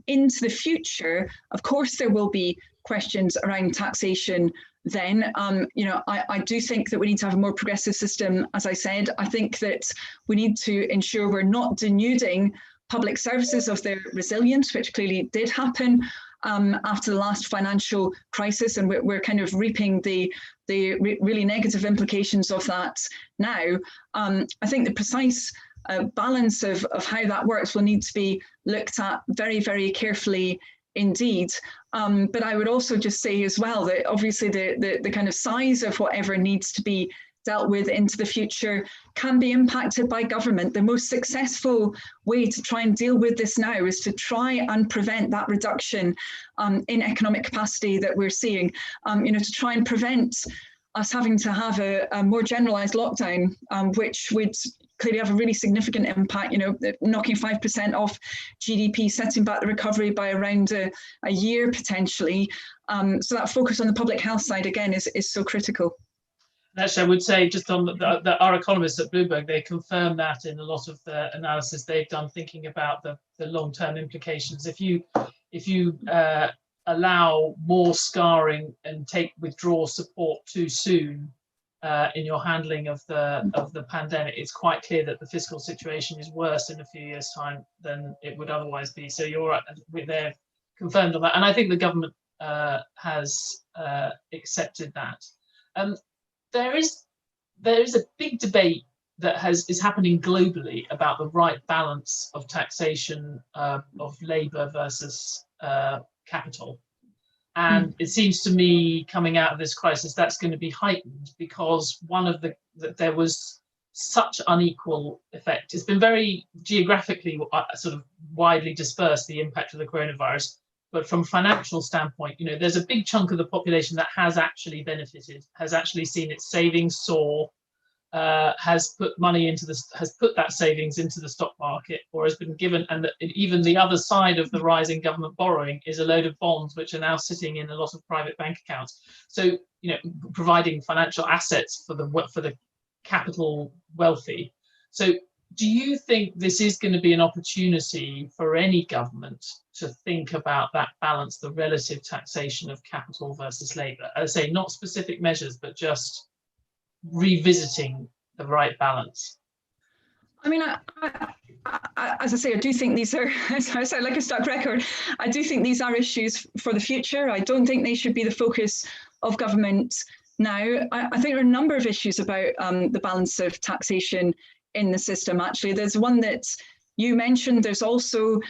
Into the future, of course, there will be questions around taxation then. I do think that we need to have a more progressive system, as I said. I think that we need to ensure we're not denuding public services of their resilience, which clearly did happen after the last financial crisis, and we're kind of reaping the really negative implications of that now. I think the precise balance of how that works will need to be looked at very, very carefully indeed. But I would also just say as well that obviously the kind of size of whatever needs to be dealt with into the future can be impacted by government. The most successful way to try and deal with this now is to try and prevent that reduction in economic capacity that we're seeing, to try and prevent us having to have a more generalized lockdown, which would clearly have a really significant impact, knocking 5% off GDP, setting back the recovery by around a year potentially. So that focus on the public health side, again, is so critical.
Actually, I would say just on our economists at Bloomberg, they confirm that in a lot of the analysis they've done, thinking about the long-term implications. If you allow more scarring and withdraw support too soon in your handling of the pandemic, it's quite clear that the fiscal situation is worse in a few years' time than it would otherwise be. So you're right, they're confirmed on that, and I think the government has accepted that. There is a big debate that is happening globally about the right balance of taxation of labour versus capital. And it seems to me, coming out of this crisis, that's going to be heightened because there was such unequal effect. It's been very geographically sort of widely dispersed, the impact of the coronavirus. But from a financial standpoint, there's a big chunk of the population that has actually benefited, has actually seen its savings soar, has put that savings into the stock market, or has been given, and even the other side of the rising government borrowing is a load of bonds which are now sitting in a lot of private bank accounts. So, providing financial assets for the capital wealthy. So, do you think this is going to be an opportunity for any government to think about that balance, the relative taxation of capital versus labour? As I say, not specific measures, but just revisiting the right balance.
I mean, as I say, I do think these are, I sound like a stuck record, I do think these are issues for the future. I don't think they should be the focus of government now. I think there are a number of issues about the balance of taxation in the system, actually. There's one that you mentioned. There's also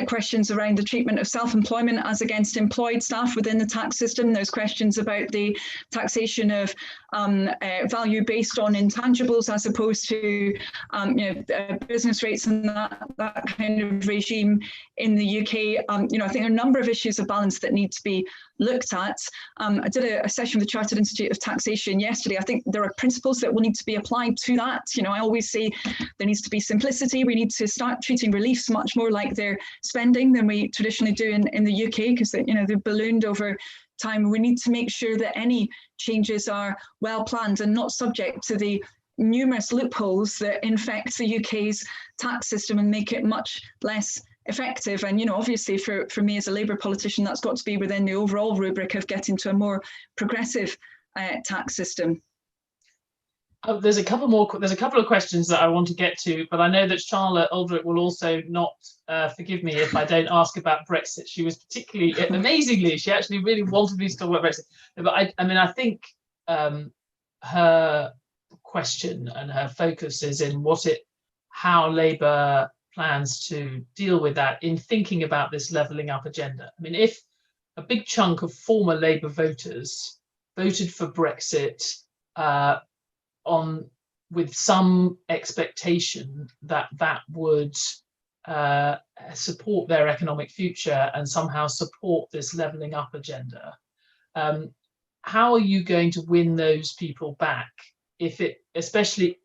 questions around the treatment of self-employment as against employed staff within the tax system. There's questions about the taxation of value based on intangibles as opposed to business rates and that kind of regime in the UK. I think there are a number of issues of balance that need to be looked at. I did a session with the Chartered Institute of Taxation yesterday. I think there are principles that will need to be applied to that. I always say there needs to be simplicity. We need to start treating reliefs much more like they're spending than we traditionally do in the UK, because they've ballooned over time. We need to make sure that any changes are well planned and not subject to the numerous loopholes that infect the UK's tax system and make it much less effective. And obviously for me as a Labour politician, that's got to be within the overall rubric of getting to a more progressive tax system.
There's a couple of questions that I want to get to, but I know that Charlotte Aldrich will also not forgive me if I don't ask about Brexit. She was particularly, amazingly, she actually really wanted me to talk about Brexit. But I think her question and her focus is in how Labour plans to deal with that in thinking about this levelling up agenda. I mean, if a big chunk of former Labour voters voted for Brexit with some expectation that would support their economic future and somehow support this levelling up agenda, how are you going to win those people back if especially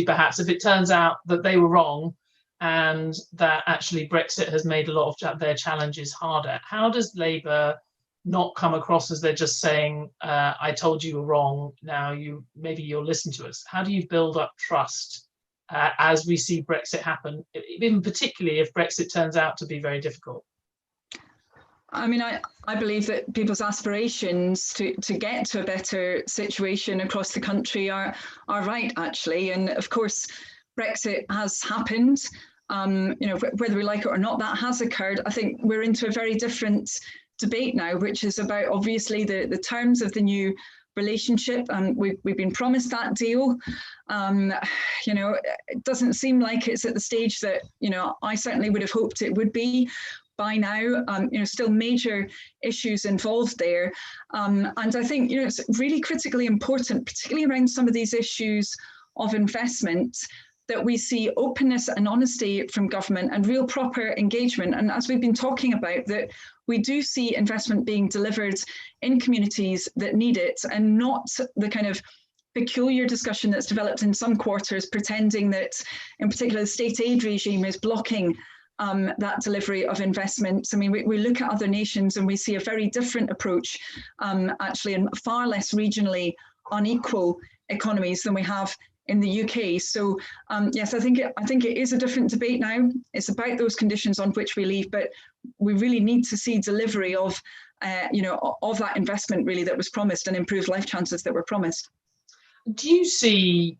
perhaps if it turns out that they were wrong and that actually Brexit has made a lot of their challenges harder? How does Labour not come across as they're just saying, I told you were wrong, now maybe you'll listen to us? How do you build up trust as we see Brexit happen, even particularly if Brexit turns out to be very difficult?
I mean, I believe that people's aspirations to get to a better situation across the country are right, actually. And of course, Brexit has happened. Whether we like it or not, that has occurred. I think we're into a very different debate now, which is about obviously the terms of the new relationship, and we've been promised that deal. It doesn't seem like it's at the stage that I certainly would have hoped it would be. by now. Still major issues involved there. And I think, it's really critically important, particularly around some of these issues of investment, that we see openness and honesty from government and real proper engagement. And as we've been talking about, that we do see investment being delivered in communities that need it, and not the kind of peculiar discussion that's developed in some quarters, pretending that in particular the state aid regime is blocking that delivery of investments. I mean, we look at other nations and we see a very different approach, actually, and far less regionally unequal economies than we have in the UK. So yes, I think it is a different debate now. It's about those conditions on which we live, but we really need to see delivery of of that investment really that was promised, and improved life chances that were promised.
Do you see,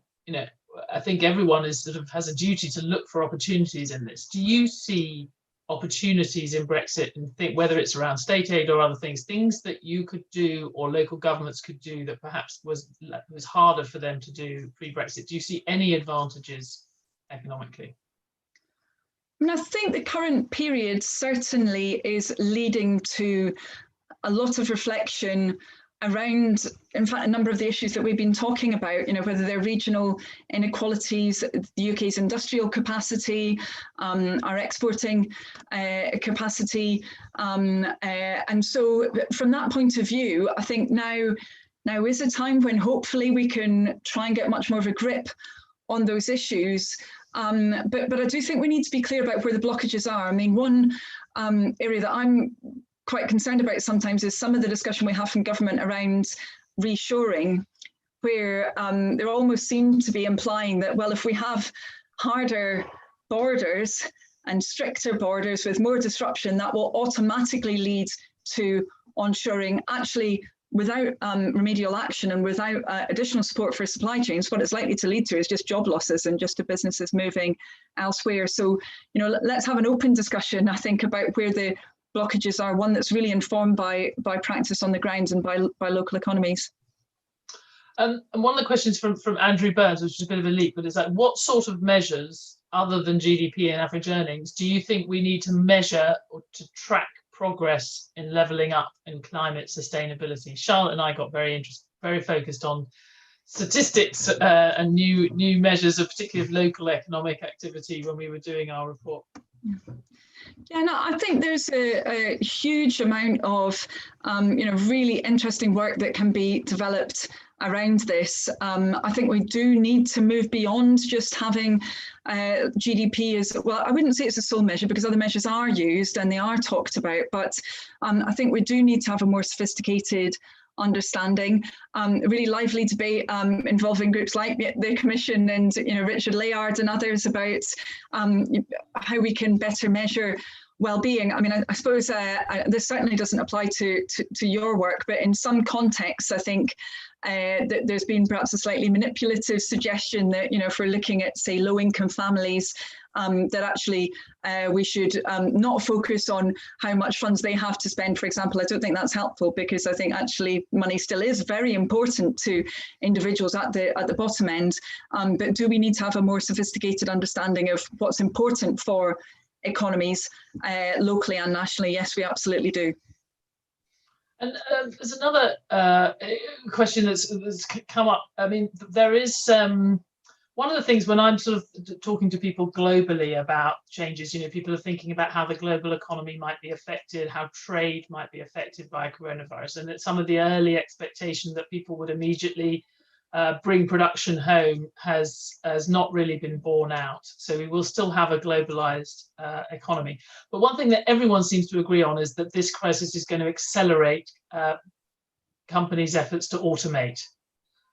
I think everyone has a duty to look for opportunities in this. Do you see opportunities in Brexit, and think whether it's around state aid or other things that you could do or local governments could do that perhaps was harder for them to do pre-Brexit? Do you see any advantages economically?
I think the current period certainly is leading to a lot of reflection around, in fact, a number of the issues that we've been talking about, whether they're regional inequalities, the UK's industrial capacity, our exporting capacity. And so from that point of view, I think now is a time when hopefully we can try and get much more of a grip on those issues. But I do think we need to be clear about where the blockages are. I mean, one area that I'm quite concerned about sometimes is some of the discussion we have from government around reshoring, where there almost seem to be implying that, well, if we have harder borders and stricter borders with more disruption, that will automatically lead to onshoring. Actually, without remedial action and without additional support for supply chains, what it's likely to lead to is just job losses and just to businesses moving elsewhere. So, let's have an open discussion, I think, about where the blockages are, one that's really informed by practice on the ground and by local economies.
And one of the questions from Andrew Burns, which is a bit of a leap, but it's like, what sort of measures, other than GDP and average earnings, do you think we need to measure or to track progress in levelling up in climate sustainability? Charlotte and I got very focused on statistics and new measures, particularly of local economic activity, when we were doing our report.
Yeah, no, I think there's a huge amount of, really interesting work that can be developed around this. I think we do need to move beyond just having GDP as, well, I wouldn't say it's a sole measure because other measures are used and they are talked about, but I think we do need to have a more sophisticated understanding. A really lively debate involving groups like the Commission and Richard Layard and others about how we can better measure well-being. I mean, I suppose this certainly doesn't apply to your work, but in some contexts, I think that there's been perhaps a slightly manipulative suggestion that, if we're looking at, say, low-income families, that actually we should not focus on how much funds they have to spend, for example. I don't think that's helpful, because I think actually money still is very important to individuals at the bottom end. But do we need to have a more sophisticated understanding of what's important for economies locally and nationally? Yes, we absolutely do.
And there's another question that's come up. I mean, there is one of the things when I'm sort of talking to people globally about changes, people are thinking about how the global economy might be affected, how trade might be affected by coronavirus, and that some of the early expectation that people would immediately bring production home has not really been borne out. So we will still have a globalized economy. But one thing that everyone seems to agree on is that this crisis is going to accelerate companies' efforts to automate.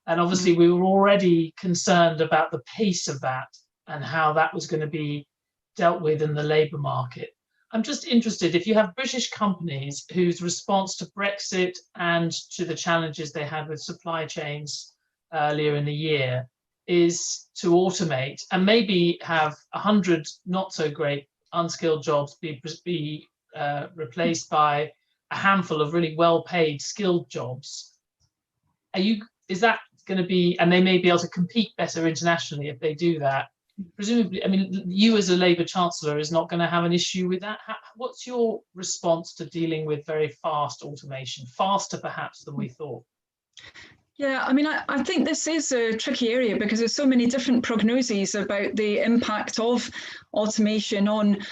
And obviously we were already concerned about the pace of that and how that was going to be dealt with in the labour market. I'm just interested, if you have British companies whose response to Brexit and to the challenges they had with supply chains earlier in the year is to automate and maybe have 100 not so great unskilled jobs be replaced by a handful of really well-paid skilled jobs, is that going to be, and they may be able to compete better internationally if they do that, presumably, I mean, you as a Labour Chancellor is not going to have an issue with that. What's your response to dealing with very fast automation, faster perhaps than we thought?
Yeah, I mean, I think this is a tricky area because there's so many different prognoses about the impact of automation on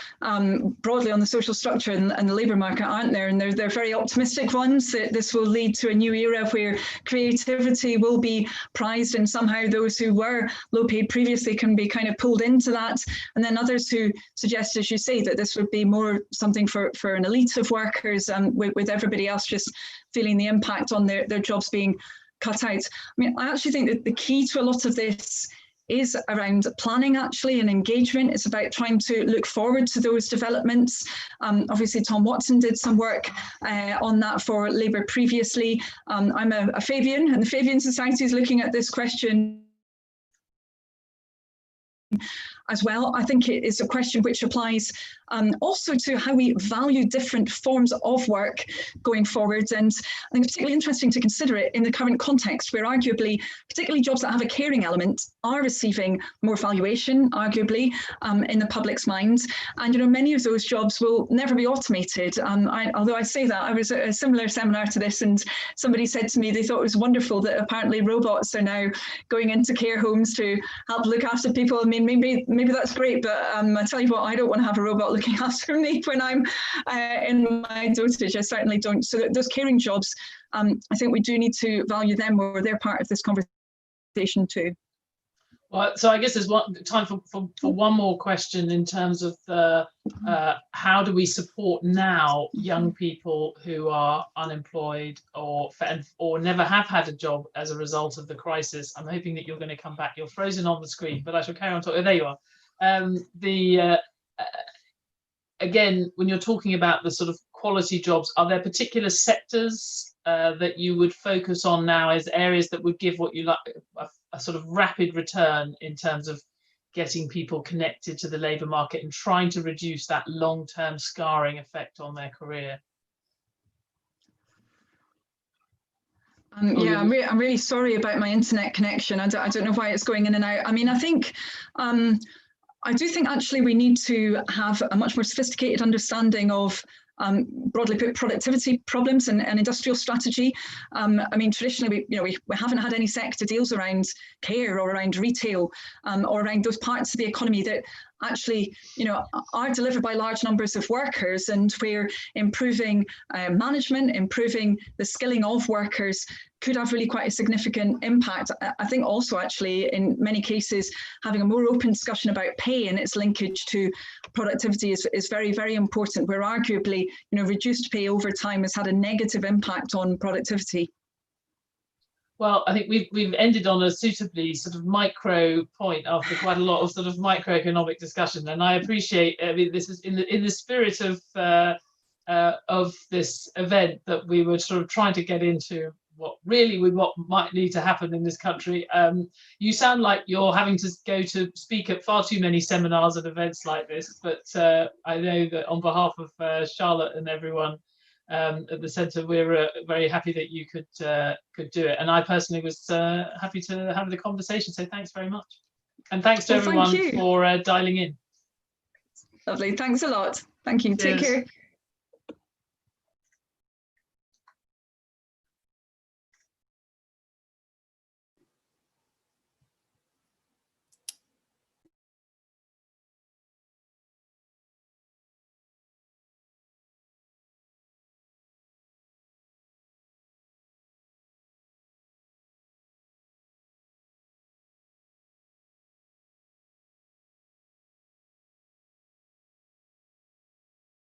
broadly on the social structure and the labour market, aren't there? And they're very optimistic ones that this will lead to a new era where creativity will be prized and somehow those who were low paid previously can be kind of pulled into that. And then others who suggest, as you say, that this would be more something for an elite of workers with everybody else just feeling the impact on their jobs being cut out. I mean, I actually think that the key to a lot of this is around planning actually and engagement. It's about trying to look forward to those developments. Obviously, Tom Watson did some work on that for Labour previously. I'm a Fabian, and the Fabian Society is looking at this question as well. I think it is a question which applies also to how we value different forms of work going forward. And I think it's particularly interesting to consider it in the current context where arguably, particularly jobs that have a caring element are receiving more valuation, arguably, in the public's minds. And, you know, many of those jobs will never be automated. Although I say that, I was at a similar seminar to this and somebody said to me they thought it was wonderful that apparently robots are now going into care homes to help look after people. I mean, maybe that's great, but I tell you what, I don't want to have a robot looking after me when I'm in my dotage. I certainly don't. So those caring jobs, I think we do need to value them more. They're part of this conversation too.
Well, so I guess there's time for one more question in terms of how do we support now young people who are unemployed or never have had a job as a result of the crisis. I'm hoping that you're going to come back. You're frozen on the screen, but I shall carry on talking. Oh, there you are. Again, when you're talking about the sort of quality jobs, are there particular sectors that you would focus on now as areas that would give what you like a sort of rapid return in terms of getting people connected to the labour market and trying to reduce that long-term scarring effect on their career?
Yeah, I'm really sorry about my internet connection. I don't know why it's going in and out. I mean, I do think actually we need to have a much more sophisticated understanding of broadly put productivity problems and industrial strategy. I mean, traditionally, we haven't had any sector deals around care or around retail or around those parts of the economy that actually, are delivered by large numbers of workers, and where improving management, improving the skilling of workers could have really quite a significant impact. I think also actually in many cases having a more open discussion about pay and its linkage to productivity is very, very important, where arguably reduced pay over time has had a negative impact on productivity.
Well, I think we've ended on a suitably sort of micro point after quite a lot of sort of microeconomic discussion, and I appreciate. I mean, this is in the spirit of this event that we were sort of trying to get into what might need to happen in this country. You sound like you're having to go to speak at far too many seminars and events like this, but I know that on behalf of Charlotte and everyone at the centre, we're very happy that you could do it, and I personally was happy to have the conversation. So thanks very much, and thanks to everyone for dialing in.
Lovely, thanks a lot. Thank you.
Cheers.
Take care.